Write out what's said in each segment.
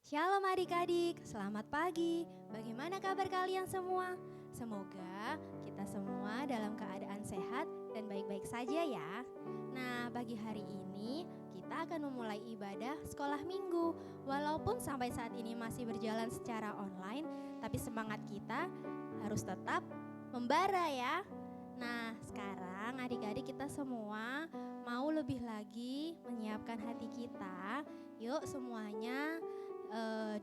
Shalom adik-adik, selamat pagi. Bagaimana kabar kalian semua? Semoga kita semua dalam keadaan sehat dan baik-baik saja ya. Nah, pagi hari ini kita akan memulai ibadah sekolah minggu. Walaupun sampai saat ini masih berjalan secara online, tapi semangat kita harus tetap membara ya. Nah, sekarang adik-adik kita semua mau lebih lagi menyiapkan hati kita. Yuk semuanya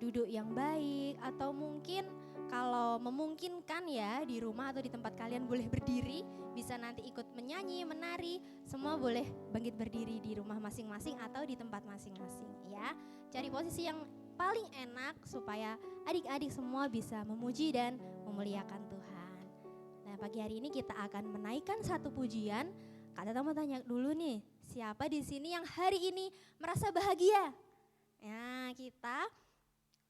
duduk yang baik, atau mungkin kalau memungkinkan ya di rumah atau di tempat kalian boleh berdiri, bisa nanti ikut menyanyi, menari, semua boleh bangkit berdiri di rumah masing-masing atau di tempat masing-masing ya. Cari posisi yang paling enak supaya adik-adik semua bisa memuji dan memuliakan Tuhan. Nah, pagi hari ini kita akan menaikkan satu pujian. Kak Tata mau tanya dulu nih, siapa di sini yang hari ini merasa bahagia? Ya, kita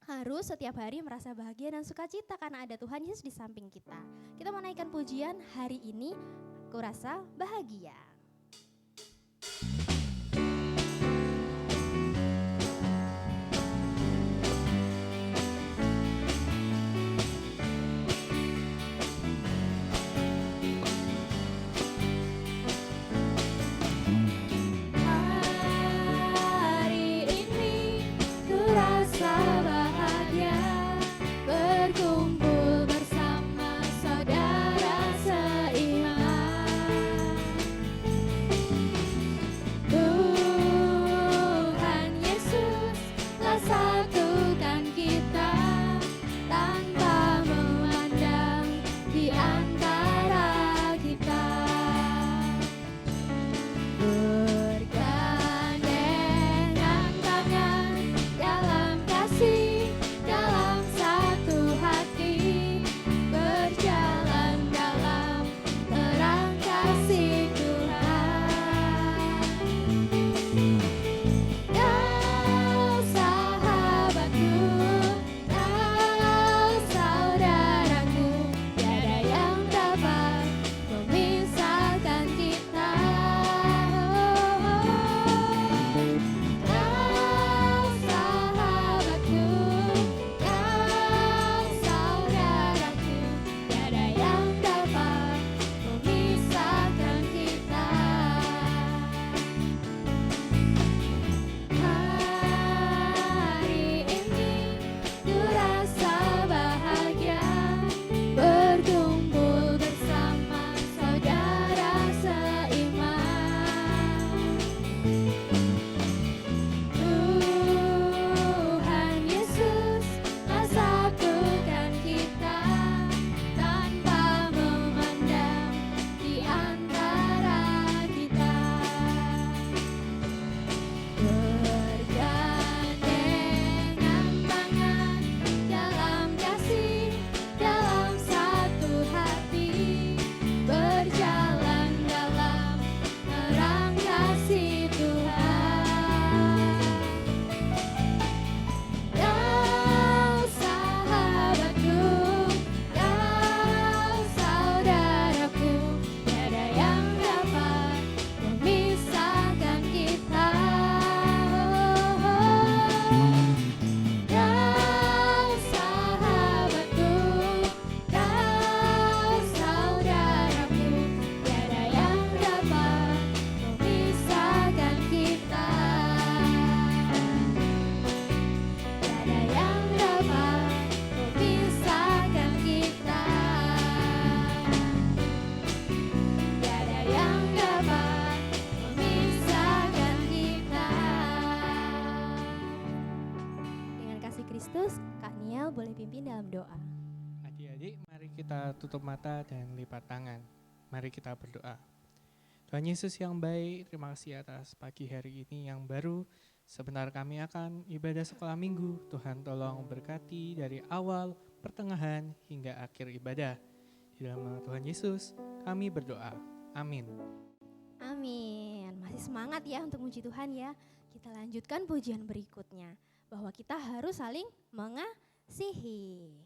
harus setiap hari merasa bahagia dan sukacita karena ada Tuhan Yesus di samping kita. Kita menaikkan pujian hari ini, aku rasa bahagia. Kita tutup mata dan lipat tangan. Mari kita berdoa. Tuhan Yesus yang baik, terima kasih atas pagi hari ini yang baru. Sebentar kami akan ibadah sekolah minggu. Tuhan tolong berkati dari awal, pertengahan, hingga akhir ibadah. Di dalam nama Tuhan Yesus, kami berdoa. Amin. Amin. Masih semangat ya untuk muji Tuhan ya. Kita lanjutkan pujian berikutnya. Bahwa kita harus saling mengasihi.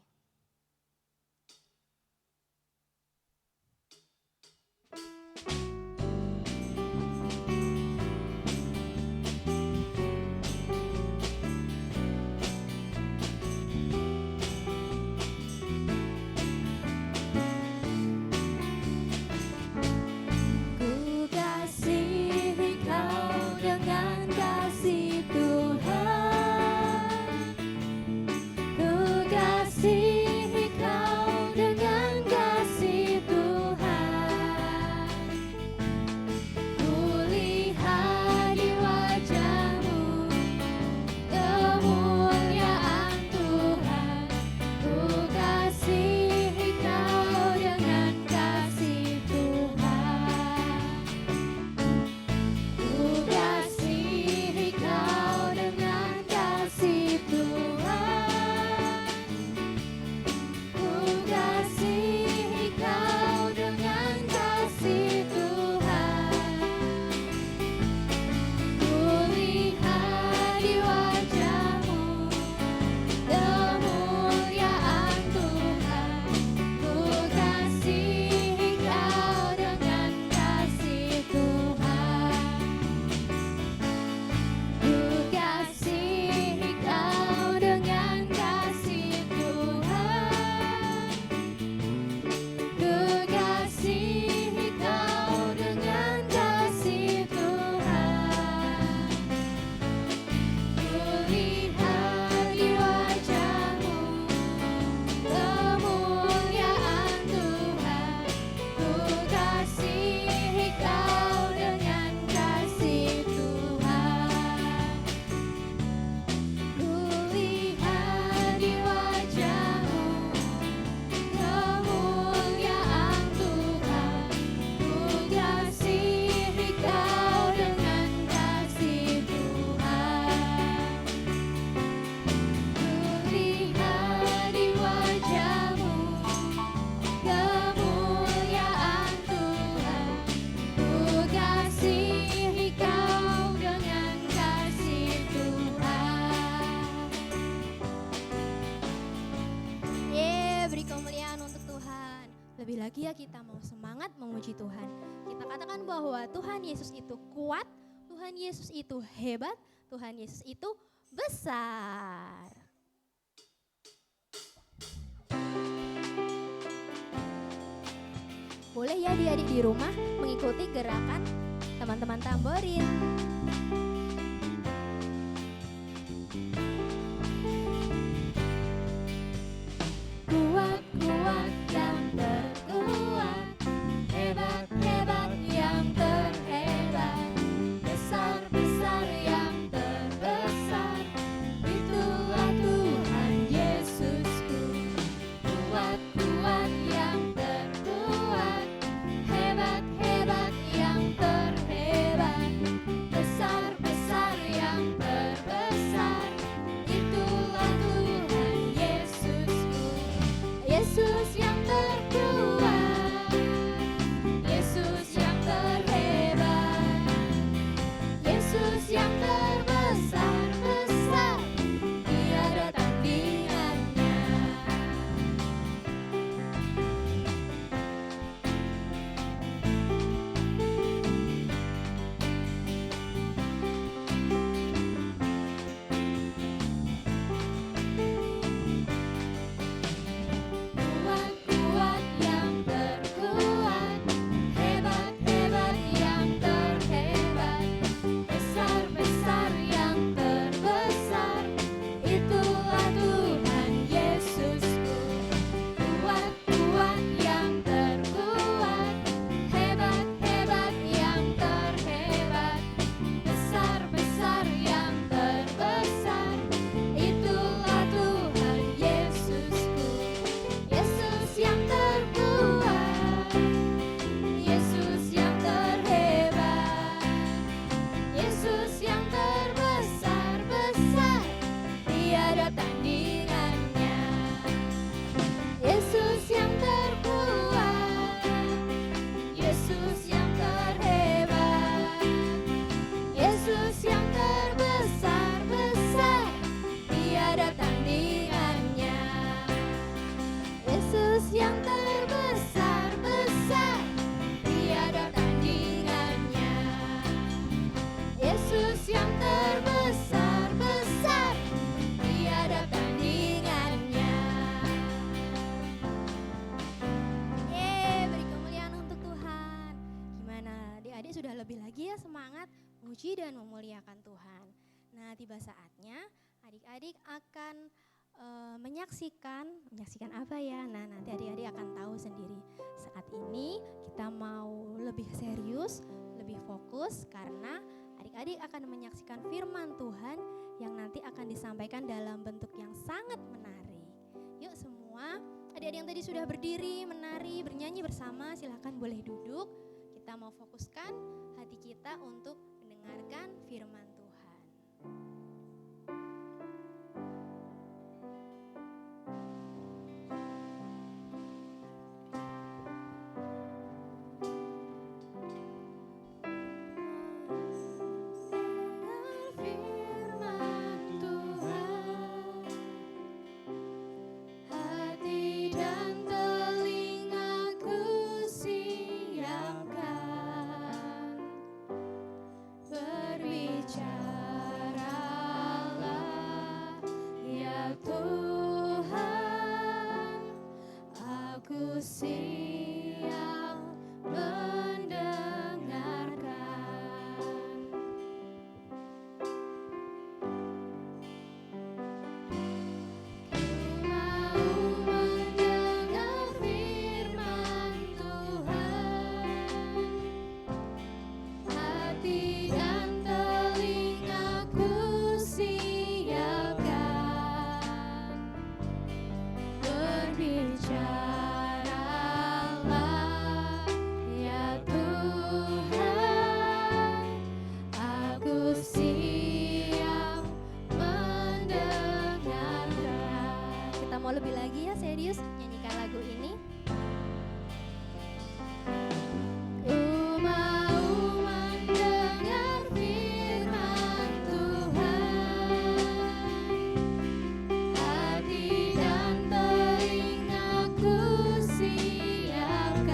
lagi ya kita mau semangat memuji Tuhan. Kita katakan bahwa Tuhan Yesus itu kuat, Tuhan Yesus itu hebat, Tuhan Yesus itu besar. Boleh ya adik-adik di rumah mengikuti gerakan teman-teman tamborin. Kuat-kuat yang terkuat, hebat-hebat yang terhebat, besar-besar yang terbesar, itulah Tuhan Yesusku. Kuat-kuat yang terkuat, hebat-hebat yang terhebat, besar-besar yang terbesar, itulah Tuhan Yesusku. Yesus yang terkuat, Yesus yang terhebat, Yesus yang terbesar-besar, tiada tandingannya. Kuat-kuat yang terkuat, hebat-hebat yang terhebat, besar-besar yang terbesar, itulah Tuhan Yesusku. Kuat-kuat yang terkuat, hebat-hebat yang terhebat, besar-besar yang terbesar, itulah Tuhan Yesusku. Yesus yang terkuat, Yesus yang terhebat, Yesus yang terbesar-besar, tiada tandingannya. Yesus yang terkuat, Yesus yang terhebat, Yesus yang terbesar-besar, tiada tandingannya. Yesus yang terbesar-besar, tiada tandingannya. Yesus yang terbesar-besar, tiada tandingannya. Beri kemuliaan untuk Tuhan. Gimana adik-adik sudah lebih lagi ya semangat memuji dan memuliakan Tuhan. Nah, tiba saatnya adik-adik akan menyaksikan apa ya? Nah, nanti adik-adik akan tahu sendiri. Saat ini kita mau lebih serius, lebih fokus karena adik-adik akan menyaksikan firman Tuhan yang nanti akan disampaikan dalam bentuk yang sangat menarik. Yuk semua, adik-adik yang tadi sudah berdiri, menari, bernyanyi bersama, silahkan boleh duduk. Kita mau fokuskan hati kita untuk mendengarkan firman Tuhan. Hati dan telingaku siapkan, berbicaralah ya Tuhan, aku siap mendengarkan. Mau mendengar firman Tuhan, hati dan telingaku siapkan, berbicaralah ya Tuhan, aku siap mendengarkan. Kita mau lebih lagi ya serius nyanyikan lagu ini. Ku mau mendengar firman Tuhan, hati dan telingaku siapkan,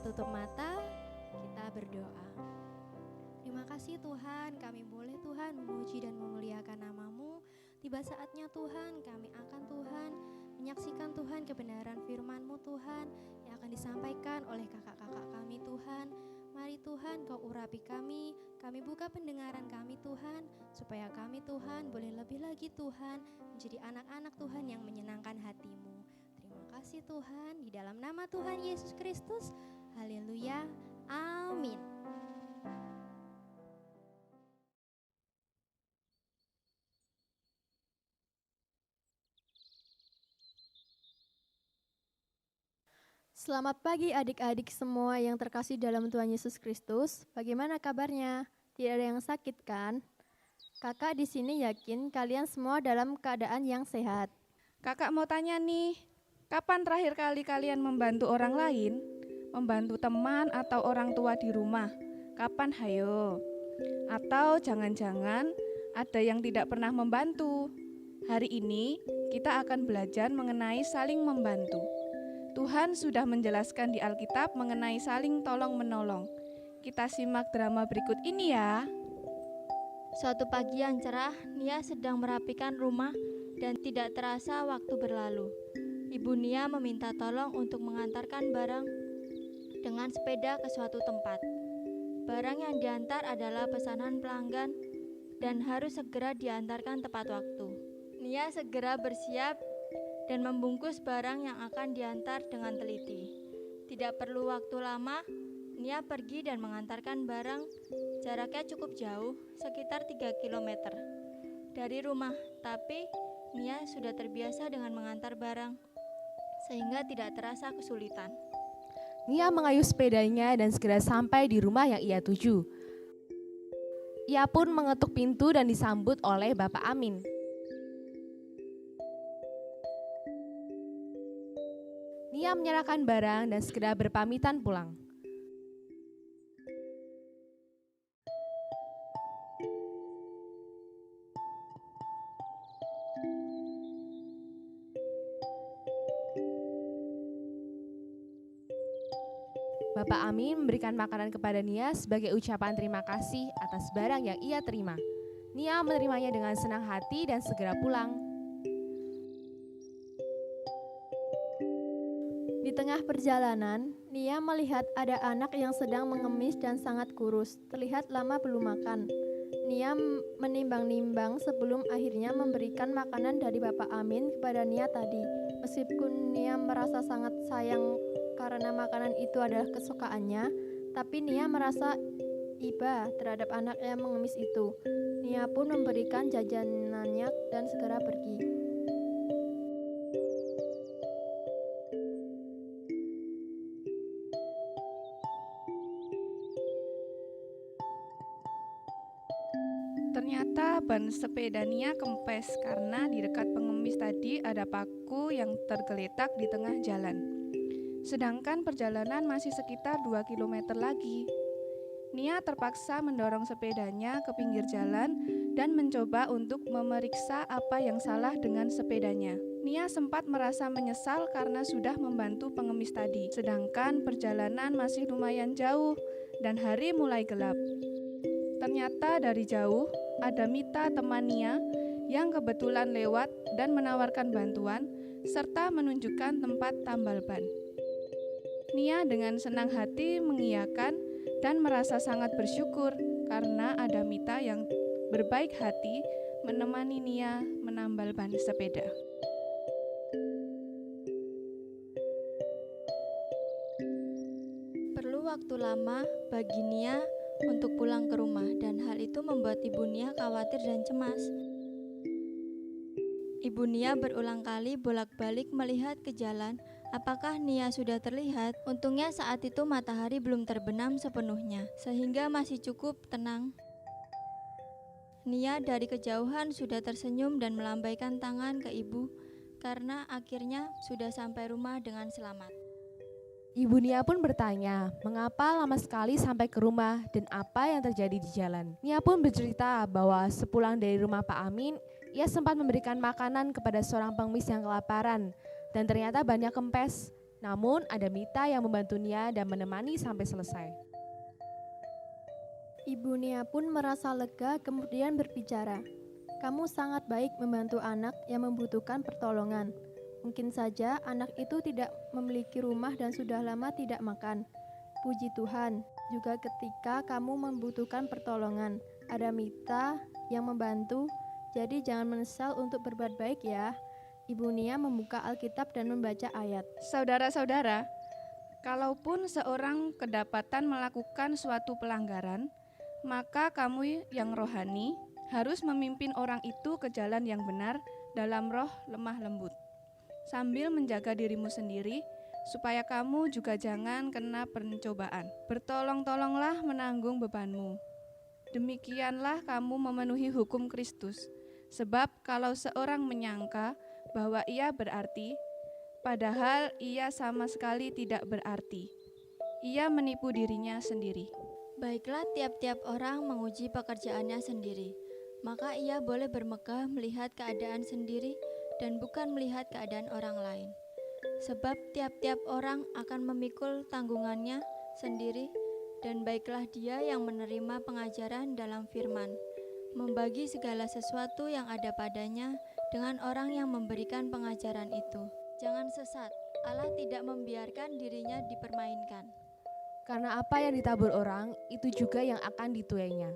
tutup mata, kita berdoa. Terima kasih Tuhan, kami boleh Tuhan memuji dan memuliakan nama-Mu. Tiba saatnya Tuhan, kami akan Tuhan menyaksikan Tuhan kebenaran firman-Mu Tuhan yang akan disampaikan oleh kakak-kakak kami Tuhan. Mari Tuhan Kau urapi kami buka pendengaran kami Tuhan, supaya kami Tuhan boleh lebih lagi Tuhan menjadi anak-anak Tuhan yang menyenangkan hati-Mu. Terima kasih Tuhan, di dalam nama Tuhan Yesus Kristus, haleluya, amin. Selamat pagi adik-adik semua yang terkasih dalam Tuhan Yesus Kristus. Bagaimana kabarnya? Tidak ada yang sakit kan? Kakak di sini yakin kalian semua dalam keadaan yang sehat. Kakak mau tanya nih, kapan terakhir kali kalian membantu orang lain? Membantu teman atau orang tua di rumah? Kapan hayo? Atau jangan-jangan ada yang tidak pernah membantu? Hari ini kita akan belajar mengenai saling membantu. Tuhan sudah menjelaskan di Alkitab mengenai saling tolong-menolong. Kita simak drama berikut ini ya. Suatu pagi yang cerah, Nia sedang merapikan rumah dan tidak terasa waktu berlalu. Ibu Nia meminta tolong untuk mengantarkan barang dengan sepeda ke suatu tempat. Barang yang diantar adalah pesanan pelanggan dan harus segera diantarkan tepat waktu. Nia segera bersiap dan membungkus barang yang akan diantar dengan teliti. Tidak perlu waktu lama, Nia pergi dan mengantarkan barang. Jaraknya cukup jauh, sekitar 3 km dari rumah, tapi Nia sudah terbiasa dengan mengantar barang, sehingga tidak terasa kesulitan. Nia mengayuh sepedanya dan segera sampai di rumah yang ia tuju. Ia pun mengetuk pintu dan disambut oleh Bapak Amin. Nia menyerahkan barang dan segera berpamitan pulang. Bapak Amin memberikan makanan kepada Nia sebagai ucapan terima kasih atas barang yang ia terima. Nia menerimanya dengan senang hati dan segera pulang. Di tengah perjalanan, Nia melihat ada anak yang sedang mengemis dan sangat kurus, terlihat lama belum makan. Nia menimbang-nimbang sebelum akhirnya memberikan makanan dari Bapak Amin kepada Nia tadi. Meskipun Nia merasa sangat sayang karena makanan itu adalah kesukaannya, tapi Nia merasa iba terhadap anak yang mengemis itu. Nia pun memberikan jajanannya dan segera pergi. Ternyata ban sepeda Nia kempes karena di dekat pengemis tadi ada paku yang tergeletak di tengah jalan. Sedangkan perjalanan masih sekitar 2 km lagi. Nia terpaksa mendorong sepedanya ke pinggir jalan dan mencoba untuk memeriksa apa yang salah dengan sepedanya. Nia sempat merasa menyesal karena sudah membantu pengemis tadi. Sedangkan perjalanan masih lumayan jauh dan hari mulai gelap. Ternyata dari jauh ada Mita teman Nia yang kebetulan lewat dan menawarkan bantuan serta menunjukkan tempat tambal ban. Nia dengan senang hati mengiyakan dan merasa sangat bersyukur karena ada Mita yang berbaik hati menemani Nia menambal ban sepeda. Perlu waktu lama bagi Nia untuk pulang ke rumah, dan hal itu membuat Ibu Nia khawatir dan cemas. Ibu Nia berulang kali bolak-balik melihat ke jalan, apakah Nia sudah terlihat. Untungnya saat itu matahari belum terbenam sepenuhnya, sehingga masih cukup tenang. Nia dari kejauhan sudah tersenyum dan melambaikan tangan ke ibu, karena akhirnya sudah sampai rumah dengan selamat. Ibu Nia pun bertanya, mengapa lama sekali sampai ke rumah dan apa yang terjadi di jalan. Nia pun bercerita bahwa sepulang dari rumah Pak Amin, ia sempat memberikan makanan kepada seorang pengemis yang kelaparan dan ternyata banyak kempes. Namun ada Mita yang membantu Nia dan menemani sampai selesai. Ibu Nia pun merasa lega kemudian berbicara. Kamu sangat baik membantu anak yang membutuhkan pertolongan. Mungkin saja anak itu tidak memiliki rumah dan sudah lama tidak makan. Puji Tuhan, juga ketika kamu membutuhkan pertolongan, ada Mita yang membantu, jadi jangan menyesal untuk berbuat baik ya. Ibu Nia membuka Alkitab dan membaca ayat. Saudara-saudara, kalaupun seorang kedapatan melakukan suatu pelanggaran, maka kamu yang rohani harus memimpin orang itu ke jalan yang benar dalam roh lemah lembut, sambil menjaga dirimu sendiri, supaya kamu juga jangan kena pencobaan. Bertolong-tolonglah menanggung bebanmu. Demikianlah kamu memenuhi hukum Kristus. Sebab kalau seorang menyangka bahwa ia berarti, padahal ia sama sekali tidak berarti, ia menipu dirinya sendiri. Baiklah, tiap-tiap orang menguji pekerjaannya sendiri, maka ia boleh bermegah melihat keadaan sendiri dan bukan melihat keadaan orang lain. Sebab tiap-tiap orang akan memikul tanggungannya sendiri, dan baiklah dia yang menerima pengajaran dalam firman, membagi segala sesuatu yang ada padanya dengan orang yang memberikan pengajaran itu. Jangan sesat, Allah tidak membiarkan dirinya dipermainkan. Karena apa yang ditabur orang, itu juga yang akan dituainya.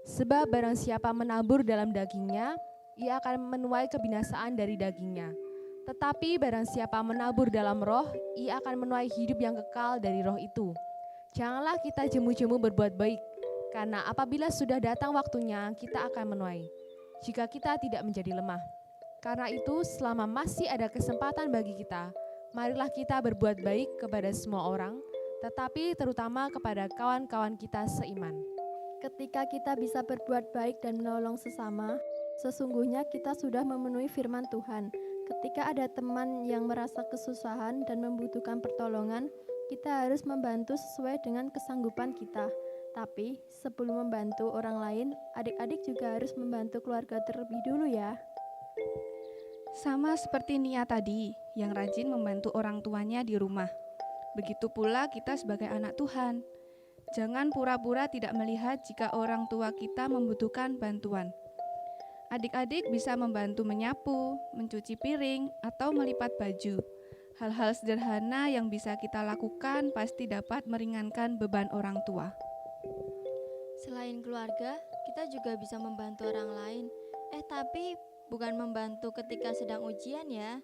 Sebab barang siapa menabur dalam dagingnya, ia akan menuai kebinasaan dari dagingnya. Tetapi barang siapa menabur dalam roh, ia akan menuai hidup yang kekal dari roh itu. Janganlah kita jemu-jemu berbuat baik, karena apabila sudah datang waktunya, kita akan menuai, jika kita tidak menjadi lemah. Karena itu, selama masih ada kesempatan bagi kita, marilah kita berbuat baik kepada semua orang, tetapi terutama kepada kawan-kawan kita seiman. Ketika kita bisa berbuat baik dan menolong sesama, sesungguhnya kita sudah memenuhi firman Tuhan. Ketika ada teman yang merasa kesusahan dan membutuhkan pertolongan, kita harus membantu sesuai dengan kesanggupan kita. Tapi sebelum membantu orang lain, adik-adik juga harus membantu keluarga terlebih dulu ya. Sama seperti Nia tadi, yang rajin membantu orang tuanya di rumah. Begitu pula kita sebagai anak Tuhan. Jangan pura-pura tidak melihat jika orang tua kita membutuhkan bantuan. Adik-adik bisa membantu menyapu, mencuci piring, atau melipat baju. Hal-hal sederhana yang bisa kita lakukan pasti dapat meringankan beban orang tua. Selain keluarga, kita juga bisa membantu orang lain. Tapi bukan membantu ketika sedang ujian ya.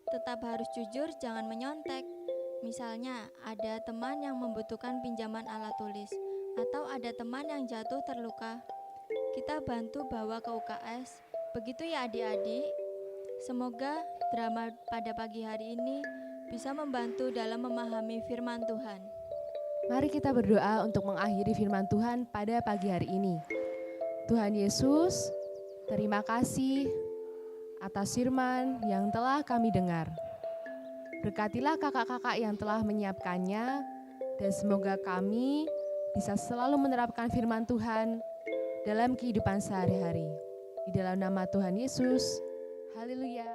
Tetap harus jujur, jangan menyontek. Misalnya, ada teman yang membutuhkan pinjaman alat tulis, atau ada teman yang jatuh terluka. Kita bantu bawa ke UKS. Begitu ya adik-adik. Semoga drama pada pagi hari ini bisa membantu dalam memahami firman Tuhan. Mari kita berdoa untuk mengakhiri firman Tuhan pada pagi hari ini. Tuhan Yesus, terima kasih atas firman yang telah kami dengar. Berkatilah kakak-kakak yang telah menyiapkannya, dan semoga kami bisa selalu menerapkan firman Tuhan dalam kehidupan sehari-hari. Di dalam nama Tuhan Yesus, haleluya.